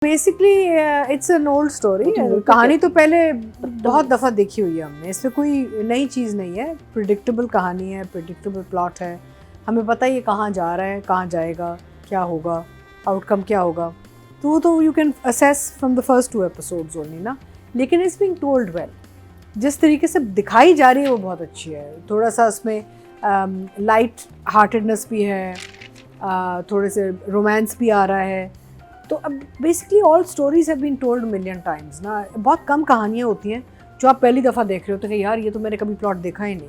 Basically it's an old story. कहानी तो पहले बहुत दफ़ा देखी हुई है हमने, इसमें कोई नई चीज़ नहीं है। प्रिडिक्टेबल कहानी है, प्रिडिक्टेबल प्लॉट है, हमें पता ही है कहाँ जा रहा है, कहाँ जाएगा, क्या होगा, आउटकम क्या होगा। तो you can assess from the first 2 episodes only ना। लेकिन इट्स बीइंग टोल्ड वेल, जिस तरीके से दिखाई जा रही है वो बहुत अच्छी है। थोड़ा सा उसमें लाइट हार्टेडनेस भी है, थोड़े से रोमांस भी आ रहा है। तो अब basically all stories have been told million times ना। बहुत कम कहानियाँ होती हैं जो आप पहली दफ़ा देख रहे हो तो कि यार ये तो मैंने कभी प्लॉट देखा ही नहीं।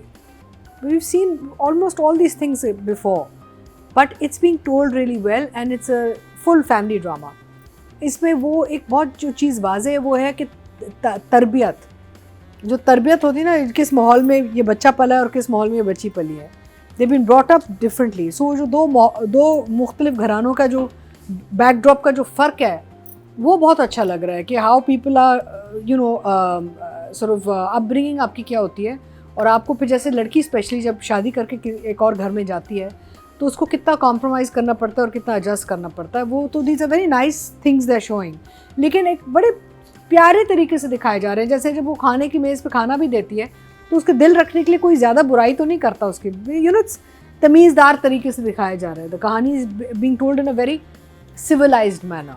We have seen almost all these things before, but it's being told really well and it's a full family drama. इसमें वो एक बहुत जो चीज़ वाज़ेह है वो है कि तरबियत, जो तरबियत होती है ना, किस माहौल में ये बच्चा पला है और किस माहौल में ये बच्ची पली है। They been brought up differently. So जो दो मुख्तलिफ घरानों का जो बैकड्रॉप का जो फ़र्क है वो बहुत अच्छा लग रहा है कि how people are you know sort of upbringing आपकी क्या होती है। और आपको फिर जैसे लड़की स्पेशली जब शादी करके एक और घर में जाती है तो उसको कितना कॉम्प्रोमाइज़ करना पड़ता है और कितना एडजस्ट करना पड़ता है। वो तो these are very nice things they are showing, लेकिन एक बड़े प्यारे तरीके से दिखाए जा रहे हैं। जैसे जब वो खाने की मेज़ पे खाना भी देती है तो उसके दिल रखने के लिए कोई ज़्यादा बुराई तो नहीं करता उसकी, यू नो, तमीज़दार तरीके से दिखाया जा रहा है। द कहानी is being told in a very civilized manner.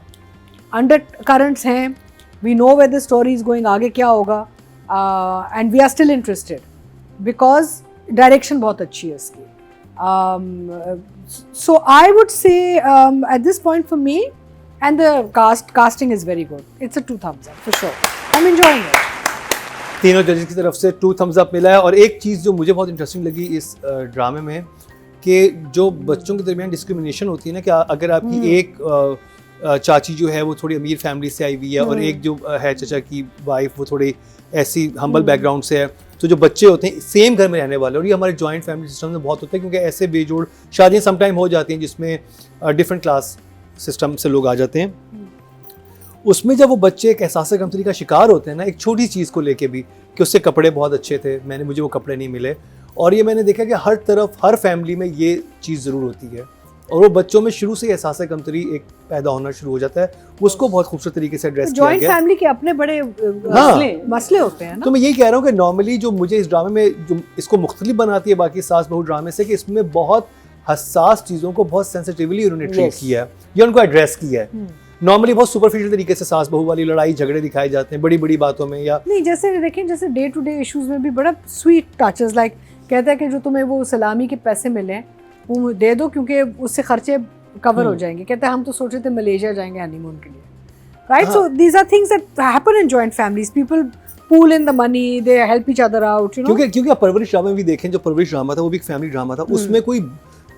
Undercurrents हैं, we know where the story is going, आगे क्या होगा, and we are still interested because direction बहुत अच्छी है इसकी. So I would say at this point for me, and the casting is very good. It's a 2 thumbs up for sure. I'm enjoying it. तीनों जजेस की तरफ से 2 thumbs up मिला है। और एक चीज़ जो मुझे बहुत इंटरेस्टिंग लगी इस ड्रामे में कि जो बच्चों के दरमियान डिस्क्रिमिनेशन होती है ना, कि अगर आपकी एक चाची जो है वो थोड़ी अमीर फैमिली से आई हुई है और एक जो है चाचा की वाइफ वो थोड़ी ऐसी हम्बल बैकग्राउंड से है, तो जो बच्चे होते हैं सेम घर में रहने वाले, और ये हमारे जॉइंट फैमिली सिस्टम में बहुत होता है क्योंकि ऐसे बेजोड़ शादियाँ समटाइम हो जाती हैं जिसमें डिफरेंट क्लास सिस्टम से लोग आ जाते हैं। उसमें जब वो बच्चे एक एहसास कमतरी का शिकार होते हैं ना, एक छोटी चीज़ को लेके भी, कि उससे कपड़े बहुत अच्छे थे, मुझे वो कपड़े नहीं मिले, और ये मैंने देखा कि हर तरफ हर फैमिली में ये चीज़ ज़रूर होती है, और वो बच्चों में शुरू से एहसास कमतरी एक पैदा होना शुरू हो जाता है। उसको बहुत खूबसूरत तरीके से एड्रेस किया गया। जॉइंट फैमिली के अपने बड़े मसले होते हैं ना। तो मैं यही कह रहा हूँ कि नॉर्मली जो मुझे इस ड्रामे में जो इसको मुख्तलिफ बनाती है बाकी सास बहू ड्रामे से, कि इसमें बहुत हसास चीज़ों को बहुत सेंसिटिवली उन्होंने ट्रीट किया है या उनको एड्रेस किया है। नॉर्मली बहुत सुपरफिशियल तरीके से सास बहू वाली लड़ाई झगड़े दिखाए जाते हैं बड़ी बड़ी बातों में, या नहीं, जैसे देखें जैसे डे टू डे इश्यूज में भी बड़ा स्वीट टचेस, लाइक कहता है कि जो तुम्हें वो सलामी के पैसे मिले वो दे दो क्योंकि उससे खर्चे कवर हो जाएंगे। कहते हैं हम तो सोच रहे थे मलेशिया जाएंगे हनीमून के लिए, right. So these are things that happen in joint families. People pool in the money, they help each other out, you know. क्योंकि आप परवरिश ड्रामा में भी देखें, जो परवरिश ड्रामा था वो भी एक फैमिली ड्रामा था, उसमें कोई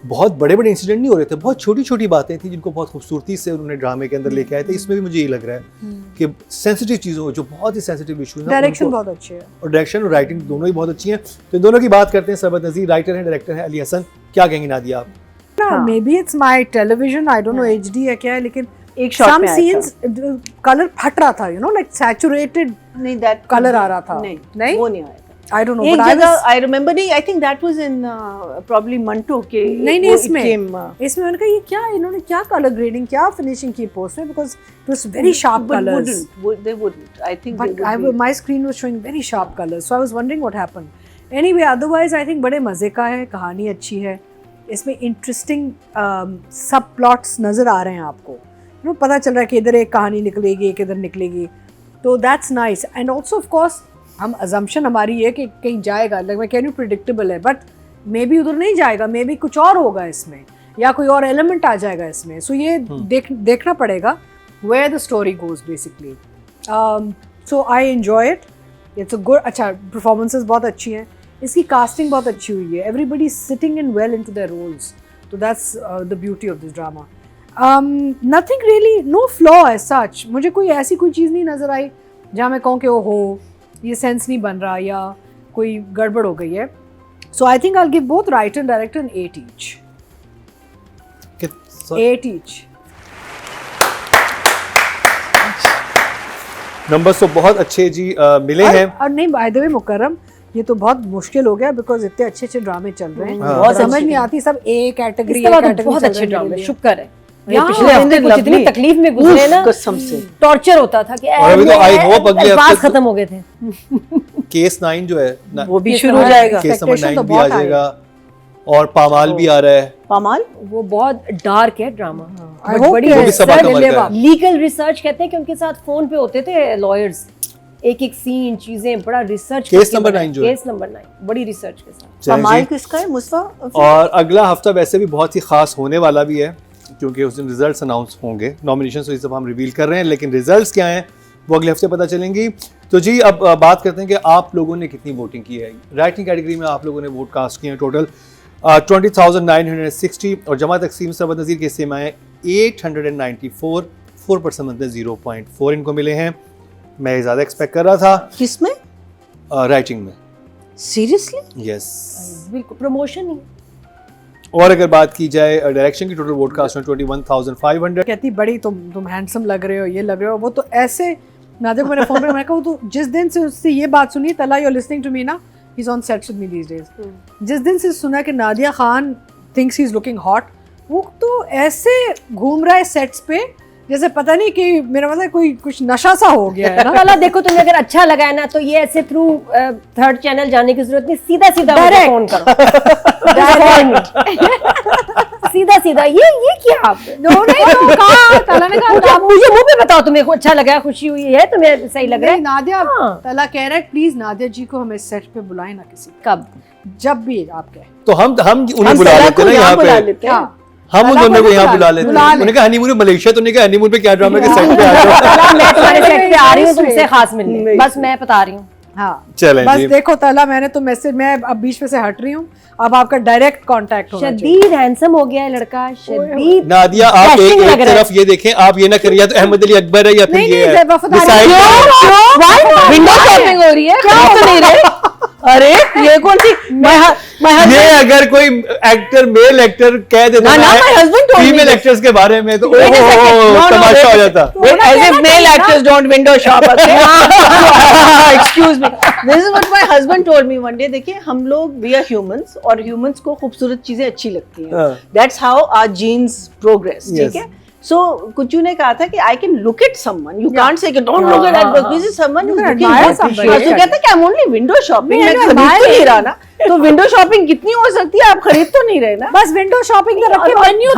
बहुत बड़े बड़े इंसिडेंट नहीं हो रहे थे, बहुत छोटी छोटी बातें थी जिनको बहुत खूबसूरती से उन्होंने ड्रामे के अंदर लेके आए थे। इसमें भी मुझे ये लग रहा है कि सेंसिटिव चीज़ों जो बहुत ही सेंसिटिव इशू है, डायरेक्शन बहुत अच्छी है, और डायरेक्शन और राइटिंग दोनों ही बहुत अच्छी हैं। तो इन दोनों की बात करते हैं। सरबत नज़ीर राइटर हैं, डायरेक्टर हैं अली हसन। क्या कहेंगे नादिया आप? May be it's my television, I don't know HD है क्या है, लेकिन एक शॉट सम में सीन्स कलर फट रहा था, यू नो, लाइक सैचुरेटेड नहीं, दैट कलर आ रहा था। नहीं वो नहीं आया। I don't know, एक but जगह I remember, नहीं, I think that was in probably Manto के। नहीं इसमें मैंने कहा ये क्या, इन्होंने क्या कलर ग्रेडिंग, क्या फिनिशिंग की पोस्ट में, because it was very sharp colors. They wouldn't. I think but my screen was showing very sharp colors, so I was wondering what happened. Anyway, otherwise I think बड़े मज़े का है, कहानी अच्छी है, इसमें इंटरेस्टिंग सब प्लॉट्स नज़र आ रहे हैं आपको, यू नो, पता चल रहा है कि इधर एक कहानी निकलेगी एक इधर निकलेगी, तो that's nice. And also of course हम अजम्पशन हमारी है कि कहीं जाएगा, लाइक मैं कह रही हूँ प्रिडिक्टेबल है, बट मे बी उधर नहीं जाएगा, मे बी कुछ और होगा इसमें, या कोई और एलिमेंट आ जाएगा इसमें। सो ये देखना पड़ेगा where the story goes basically. So I enjoy it, it's a good, अच्छा परफॉर्मेंसेज बहुत अच्छी हैं, इसकी कास्टिंग बहुत अच्छी हुई है, everybody sitting in well into their roles, तो that's the beauty of this drama. Nothing really, no flaw as such, मुझे कोई ऐसी कोई चीज़ नहीं नज़र आई जहाँ मैं कहूँ कि ओ हो ये सेंस नहीं बन रहा या कोई गड़बड़ हो गई है। So I think I will give both writer and director an 8 each. 8 each numbers तो बहुत अच्छे जी मिले हैं। और नहीं, बाय द वे मुकर्रम, ये तो बहुत मुश्किल हो गया बिकॉज इतने अच्छे अच्छे ड्रामे चल रहे हैं, समझ नहीं आती, सब ए कैटेगरी बहुत अच्छे ड्रामे, शुक्र है यहाँ पिछले हफ्ते कुछ इतनी तकलीफ में गुजरे ना, कसम से टॉर्चर होता था कि और अभी तो I hope अगले अल्फाज हफ्ते खत्म हो गए थे। केस 9 जो है वो भी शुरू हो जाएगा। केस नंबर Expectation 9 तो भी आ बहुत high जाएगा और पामाल भी आ रहा है। पामाल वो बहुत डार्क है ड्रामा, I hope बड़ी कि वो भी सबा कमर का है। लीगल रिसर्च कहते हैं कि उनके साथ फोन पे होते थे लॉयर्स, एक एक सीन चीजें बड़ा रिसर्च। केस नंबर 9 जो है, केस नंबर 9 बड़ी रिसर्च के साथ। चलें पामाल जी। किसका है मुस्तफा? और अगला हफ्ता वैसे भी बहुत ही खास होने वाला भी है क्योंकि उस दिन रिजल्ट्स अनाउंस होंगे। नॉमिनेशन तो इस दफ़ा हम रिवील कर रहे हैं, लेकिन रिजल्ट्स क्या हैं वो अगले हफ्ते पता चलेंगी। तो जी अब बात करते हैं कि आप लोगों ने कितनी वोटिंग की है। राइटिंग कैटेगरी में आप लोगों ने वोट कास्ट किए हैं टोटल 20,960 और जमा तकसीम सरबत नज़ीर के हिस्से में आए 894, 4% मतलब 0.4 इनको मिले हैं। मैं ज़्यादा एक्सपेक्ट कर रहा था किसमें? राइटिंग में। सीरियसली? यस। बिल्कुल प्रमोशन ही। और अगर बात की जाए डायरेक्शन की टोटल वोट कास्ट में 21,500। कहती बड़ी तुम हैंडसम लग रहे हो, ये लग रहे हो, वो तो ऐसे नादिया को मैंने फोन पे मैंने कहा वो तो जिस दिन से उससे ये बात सुनी, तला यू लिसनिंग टू मी ना, he is on sets with me these days, जिस दिन से सुना कि Nadia Khan thinks he is looking hot, वो तो ऐसे घूम रहा है सेट्स पे जैसे पता नहीं कि मेरा मतलब कोई कुछ नशा सा हो गया है ना। वाला देखो तुम्हें अगर अच्छा लगा है ना तो ये ऐसे थ्रू थर्ड चैनल जाने की जरूरत नहीं, सीधा सीधा मुझे फोन करो। सीधा सीधा ये क्या आप कहा तला ने कहा मुझे मुंह पे बताओ तुम्हें अच्छा लगा है, खुशी हुई है, तुम्हें सही लग रहा है। नादिया हाँ। तला कह रहा है प्लीज नादिया जी को हमें सेट पे बुलाए ना किसी, कब जब भी आप कहें। तो हम उन्हें बुला लेते हैं ना यहाँ बुला पे, लेते हैं। हाँ। हम उन तला दोनों को को यहाँ बुला लेते हैं। ले। उन्हें कहा हनीमून में मलेशिया, तो उन्हें कहा हनीमून पे क्या ड्रामा के सेट पे आ जाओ। तला, मैं तुम्हारे नहीं, सेट पे आ रही हूँ नहीं, तुमसे खास मिलने, नहीं। बस मैं बता रही हूँ। हाँ चलें बस जी। देखो तला, मैंने तो मैसेज, मैं अब बीच में से हट रही हूँ, अब आपका डायरेक्ट कांटेक्ट होना चाहिए। शदीद हैंडसम हो गया है लड़का, शदीद नादिया आप एक Dashing लग रहा है। तरफ ये देखें, आप ये ना करिए या तो अहमद अली अकबर है या फिर नहीं, ये नहीं, है। वफादारी- Decide- विंडो शॉपिंग हो रही है? क्या तो नहीं रहे? अरे ये कौन सी? ये अगर कोई एक्टर मेल एक्टर कह देता ना, my husband told me female this. Actors के बारे में तो Wait a second. No, तमाशा हो जाता। As if male actors don't window shop, okay? Excuse me. This is what my husband told me one day. देखिए हम लोग we are humans और humans को खूबसूरत चीजें अच्छी लगती हैं. हाँ. That's how our genes progress. Yes. ठीक है? So कुचू ने कहा था कि I can look at someone. You can't say कि don't look at that person. This is someone who's can looking admire good. somebody. हाँ, तो कहता है कि I'm only window shopping. नहीं, मैं I खरीद तो admire नहीं him. रहा ना. तो विंडो शॉपिंग कितनी हो सकती है? आप खरीद तो नहीं रहे ना? बस विंडो शॉपिंग तो रखे, menu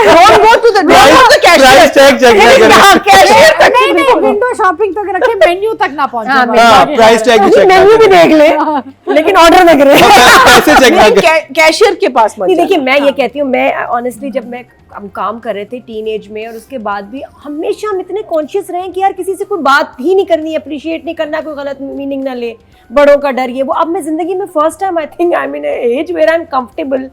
Don't go to the price tag check ना करें। कैशियर तक नहीं नहीं, विंडो शॉपिंग तक रखे, मेन्यू तक ना पहुंचे। हाँ, प्राइस टैग भी चेक ना मेन्यू भी करें। देख ले लेकिन ऑर्डर ना करे। पैसे चेक ना करें। कैशियर के पास मत नहीं देखिए, जाना। मैं ये कहती हूँ, मैं ऑनेस्टली जब मैं हम काम कर रहे थे टीनेज में और उसके बाद भी हमेशा हम इतने कॉन्शियस रहे कि यार किसी से कोई बात ही नहीं करनी, अप्रिशिएट नहीं करना, कोई गलत मीनिंग ना ले, बड़ों का डर ये वो। अब मैं जिंदगी में first time I think I mean as where I am comfortable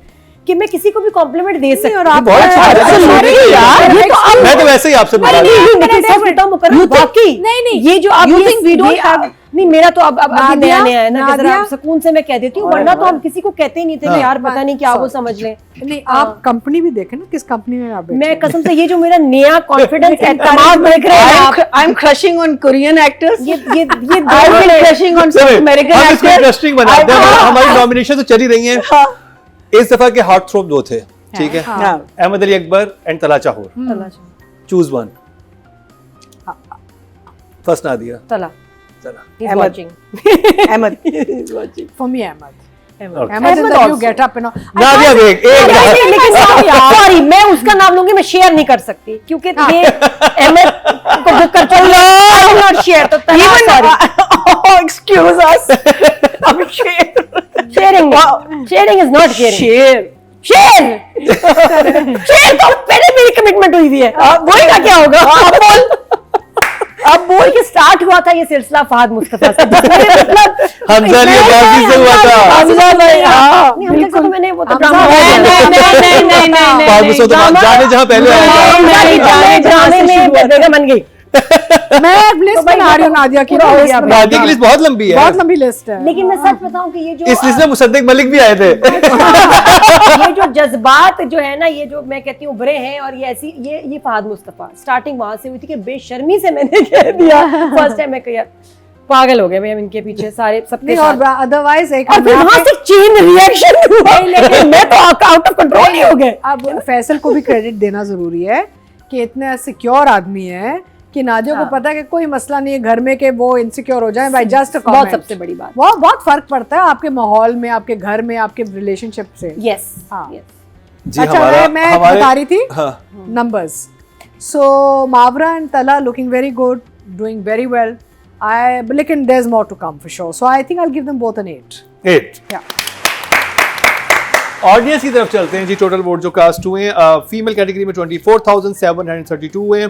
कि मैं किसी को भी कॉम्प्लीमेंट दे सकती हूँ। और आप बहुत अच्छा है। Absolutely, यार। ये तो अब मैं तो वैसे ही आपसे बता रहा हूँ। लेकिन सच बताऊं मुकर्रम, वाकई नहीं, नहीं। ये जो आप You ये- think we don't ये- have- नहीं मेरा तो अब अभी नादिया- नया है ना कि जरा नादिया- सुकून से मैं कह देती हूँ, वरना तो हम किसी को कहते ही नहीं थे कि यार पता नहीं क्या वो समझ लें। नहीं, आप कंपनी भी देखें ना, किस कंपनी में आप बैठे मैं हैं। कसम से ये जो मेरा नया कॉन्फिडेंस है तमाम देख रहे हैं आप, I'm crushing on Korean actors. ये I'm crushing on some चलिए, American हम इसको actors. इंटरेस्टिंग बनाते हैं। हमारी नॉमिनेशन तो चली रही हैं। हाँ, इस दफा के हॉट थ्रोप दो थे, ठीक है, हाँ। हाँ। अहमद अली अकबर एंड तला चाहूर। Choose one. फर्स्ट नादिया। तला चला he's Ahmad. watching. Ahmed is watching. For me, Ahmed. Okay. Ahmed is the also. new get up, you know. Nadia देख एक लेकिन सॉरी मैं उसका नाम लूंगी, मैं शेयर नहीं कर सकती क्योंकि ये अहमद को बुक कर चलो, आई विल नॉट शेयर। तो तला sorry, Oh, excuse us. I'm sharing is not sharing. Share तो पहले मेरी कमिटमेंट हुई हुई है, वही का क्या होगा? अब बोल के स्टार्ट हुआ था ये सिलसिला फहद मुस्तफा से, मतलब हमजा अली गाजी से हुआ था। हमजा भाई, हाँ, नहीं, हमजा का तो मैंने वो तो हमजा ड्रामा नहीं, फहद मुस्तफा तो जाने जहाँ पहले आएगा। ड्रामे में बेगम बन गई। मैं एक लिस्ट बना रही हूँ नादिया की, पूरा list बना- नादिया की लिस्ट बहुत लंबी है। बहुत लंबी लिस्ट है। लेकिन मैं सच बताऊं कि ये जो इस लिस्ट में मुसद्दिक मलिक भी आए थे। ये जो जज्बात जो है ना, ये जो मैं कहती हूँ उभरे हैं, और ये ऐसी ये फहद मुस्तफा स्टार्टिंग वहां से हुई थी कि बेशर्मी से मैंने कह दिया फर्स्ट टाइम मैं कहा पागल हो गए भाई हम इनके पीछे सारे सबके नहीं, साथ। और अदरवाइज एक और फिर वहां से चेन रिएक्शन हुआ लेकिन मैं तो आउट ऑफ कंट्रोल ही हो गए। अब फैसल को भी क्रेडिट देना जरूरी है कि इतना सिक्योर आदमी है कि नादिया को पता है कि कोई मसला नहीं है घर में कि वो इनसिक्योर हो जाए बाय जस्ट अ बहुत सबसे बड़ी बात। वो बहुत फर्क पड़ता है आपके माहौल में, आपके घर में, आपके रिलेशनशिप से। यस हाँ। जी अच्छा, मैं हमारे बता रही थी हाँ numbers. So Mavra and Tala looking very good, doing very well. But there's more to come for sure. So I think I'll give them both an 8. 8 Yeah. Audience की तरफ चलते हैं जी। टोटल वोट जो कास्ट हुए female category में 24,732 हुए,